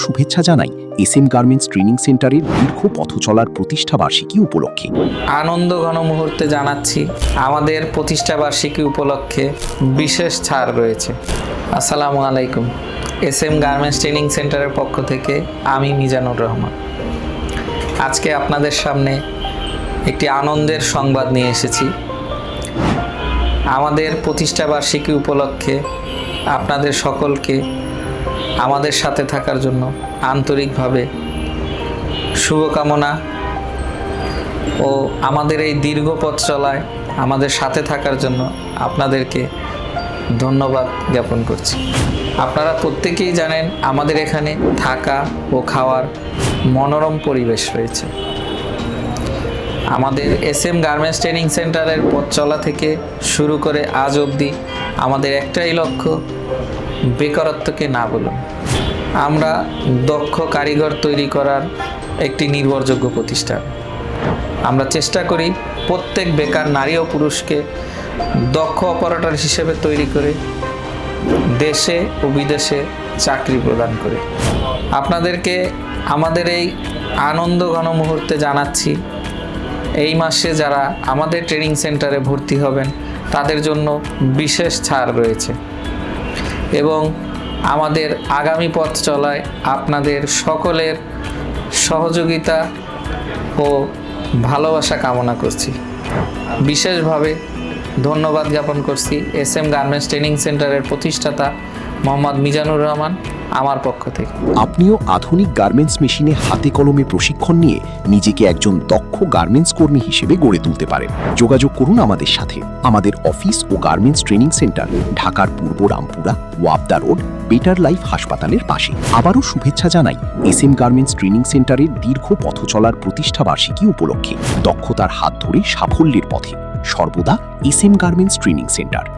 শুভেচ্ছা জানাই SM garments training সেন্টারের দীর্ঘ পথ চলার প্রতিষ্ঠা বার্ষিকী উপলক্ষে। আনন্দ ঘন মুহূর্তে জানাচ্ছি আমাদের প্রতিষ্ঠা বার্ষিকী উপলক্ষে বিশেষ ছাড় রয়েছে। আসসালামু আলাইকুম। এসএম গার্মেন্টস ট্রেনিং সেন্টারের পক্ষ থেকে আমি মিজানুর রহমান আজকে আপনাদের সামনে একটি আনন্দের সংবাদ নিয়ে এসেছি। আমাদের প্রতিষ্ঠা বার্ষিকী উপলক্ষে আপনাদের সকলকে আমাদের সাথে থাকার জন্য আন্তরিকভাবে শুভকামনা ও আমাদের এই দীর্ঘ পথ চলায় আমাদের সাথে থাকার জন্য আপনাদেরকে ধন্যবাদ জ্ঞাপন করছি। আপনারা প্রত্যেকেই জানেন আমাদের এখানে থাকা ও খাওয়ার মনোরম পরিবেশ রয়েছে। আমাদের এসএম গার্মেন্টস ট্রেনিং সেন্টারের পথ চলা থেকে শুরু করে আজ অবধি আমাদের একটাই লক্ষ্য, বেকারত্বকে না বলুন। আমরা দক্ষ কারিগর তৈরি করার একটি নির্ভরযোগ্য প্রতিষ্ঠান। আমরা চেষ্টা করি প্রত্যেক বেকার নারী ও পুরুষকে দক্ষ অপারেটর হিসেবে তৈরি করে দেশে ও বিদেশে চাকরি প্রদান করে। আপনাদেরকে আমাদের এই আনন্দ ঘন মুহূর্তে জানাচ্ছি এই মাসে যারা আমাদের ট্রেনিং সেন্টারে ভর্তি হবেন তাদের জন্য বিশেষ ছাড় রয়েছে এবং আমাদের আগামী পথ চলায় আপনাদের সকলের সহযোগিতা ও ভালোবাসা কামনা করছি। বিশেষভাবে ধন্যবাদ জ্ঞাপন করছি এসএম গার্মেন্টস ট্রেনিং সেন্টারের প্রতিষ্ঠাতা মোহাম্মদ মিজানুর রহমান আমার পক্ষ থেকে। আপনিও আধুনিক গার্মেন্টস মেশিনে হাতে কলমে প্রশিক্ষণ নিয়ে নিজেকে একজন দক্ষ গার্মেন্টস কর্মী হিসেবে গড়ে তুলতে পারেন। যোগাযোগ করুন আমাদের সাথে। আমাদের অফিস ও গার্মেন্টস ট্রেনিং সেন্টার ঢাকার পূর্ব Rampura, Wabda road, better life হাসপাতালের পাশে। আবারও শুভেচ্ছা জানাই এসএম গার্মেন্টস ট্রেনিং সেন্টারের দীর্ঘ পথ চলার প্রতিষ্ঠা বার্ষিকী উপলক্ষে। দক্ষতার হাত ধরে সাফল্যের পথে সর্বদা এসএম গার্মেন্টস ট্রেনিং সেন্টার।